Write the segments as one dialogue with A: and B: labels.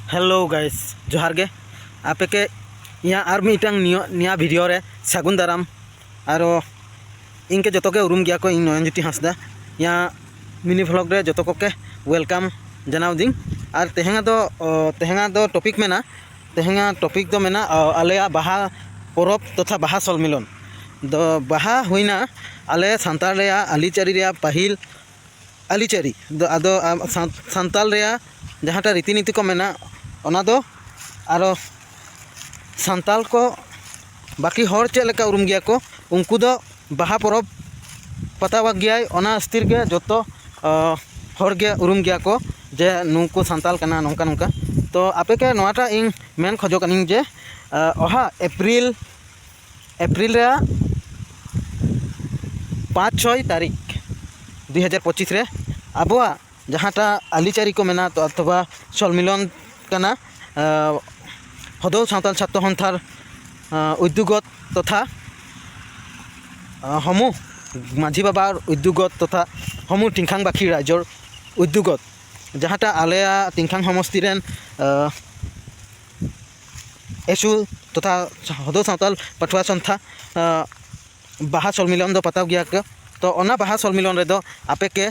A: Hello guys जोहार गे आपे के यहाँ और मिटंग निया वीडियो रे सागुन दाराम और इनके जो के उरुम गया को इन नयनज्योति हांसदा यहाँ मिनी व्लॉग रे जो के वेलकाम जनाव दिन और तेहेंगा दो टॉपिक मेना तेहेंगा टॉपिक दो मेना आले बाहा परब तथा बाहा सल मिलन दो बाहा हुईना आले सांताल रे आलीचारी रे पाहिल आलीचारी आदो सांताल रे जहाँटा रीतिनीति को मेना ओना दो आरो सांताल को बाकी हर चेक लेका उरुम गया को उनको दो बाहा परब पतावा गया ओना अस्थिर के जोतो हर गे उरुम गया को जे नुको सांताल कना नोंका नोंका तो आपे के नोटा इन मेन खोजो कनिं जे ओहा एप्रिल रे 5-6 तारीख 2025 रे आबोआ जहाँटा आलीचारी को मेना तो अथवा सल मिलन कना हदौ सावताल छात्र सन्थार उद्योगत तथा हमू माझी बाबार उद्योगत तथा हमू टिंखांगबाखी राइजर उद्योगत जहाँटा आलेया टिंखांग समष्टि रेन एसु तथा हदौ सावताल पठुआ संथा बाहा सल मिलन दो पताव गया के तो ओना बाहा सल मिलन रे दो आपे के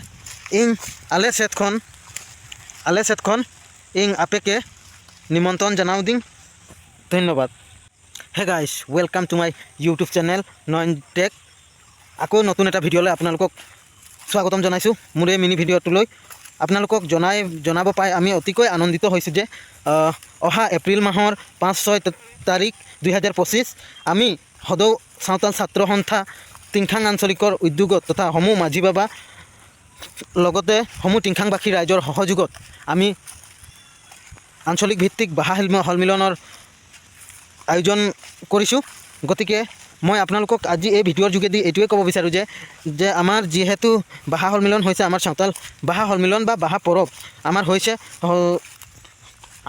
A: इन आले सेट खन इन आपे के निमंत्रण जनाव दिन धन्यवाद। Hey guys welcome to my YouTube channel Nayan tech आको नतुन एटा भिडिओ आपनालोকক स्वागतम जनाइछु मोर मिनी भिडिओটো লৈ आपनालोকক जनाब पाई आमी अतिকৈ आनंदित হৈছো जे अहा एप्रिल माहर 5-6 तारीख 2025 आमी हदौ सावताल छात्र सन्था टिंखांग आंचलिकर उद्योगत तथा हमू माझी बाबा लगते हमू टिंखांगबाखी राइजर सहयोगत आमी आंचलिक भित्तिक बाहा हल मिलनर आयोजन करिछु गतिके मैं आपनालोকক আজি এই ভিডিওৰ যোগেদি এইটোৱে ক'ব বিচাৰোঁ যে আমাৰ যেহেতু বাহা হল মিলন হৈছে আমাৰ সাঁওতাল বাহা হল মিলন বা বাহা পৰব আমাৰ হৈছে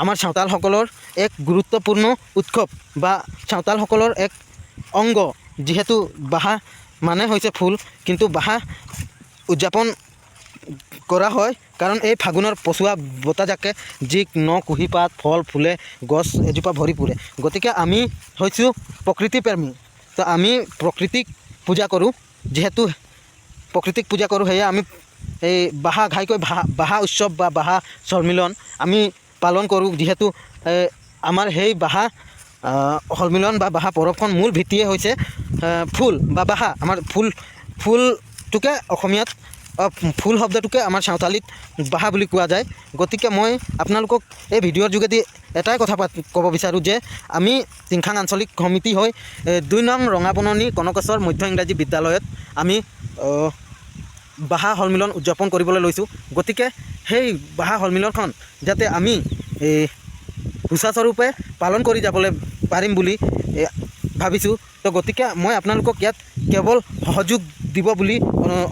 A: আমাৰ সাঁওতালসকলৰ এক গুৰুত্বপূৰ্ণ উৎসৱ বা সাঁওতালসকলৰ এক অংগ যেহেতু বাহা মানে হৈছে ফুল কিন্তু বাহা উদযাপন কৰা হয় কাৰণ এই ফাগুনৰ পছুৱা বতাজাকে যি ন কুঁহিপাত ফল ফুলে গছ এজোপা ভৰি পুৰে গতিকে আমি হৈছোঁ প্ৰকৃতি প্ৰেমী তো আমি প্ৰকৃতিক পূজা কৰোঁ যেহেতু প্ৰকৃতিক পূজা কৰোঁ সেয়ে আমি এই বাহা ঘাইকৈ বাহা উৎসৱ বা বাহা সন্মিলন আমি পালন কৰোঁ যেহেতু আমাৰ সেই বাহা সন্মিলন বা বাহা পৰৱখন মূল ভিত্তিয়ে হৈছে ফুল বা বাহা আমাৰ ফুলটোকে অসমীয়াত ফুল শব্দটোকে আমাৰ সাঁওতালিত বাহা বুলি কোৱা যায় গতিকে মই আপোনালোকক এই ভিডিঅ'ৰ যোগেদি এটাই কথা ক'ব বিচাৰোঁ যে আমি টিংখাং আঞ্চলিক সমিতি হৈ 2 নং ৰঙাবননি কনকেশ্বৰ মধ্য ইংৰাজী বিদ্যালয়ত আমি বাহা সন্মিলন উদযাপন কৰিবলৈ লৈছোঁ গতিকে সেই বাহা সন্মিলনখন যাতে আমি সুচাৰুৰূপে পালন কৰি যাবলৈ পাৰিম বুলি ভাবিছোঁ তো গতিকে মই আপোনালোকক ইয়াত কেৱল সহযোগ দিব বুলি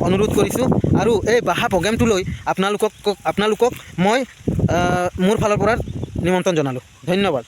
A: অনুৰোধ কৰিছোঁ আৰু এই বাহা প্ৰগ্ৰেমটো লৈ আপোনালোকক মই মোৰ ফালৰ পৰা নিমন্ত্ৰণ জনালোঁ ধন্যবাদ।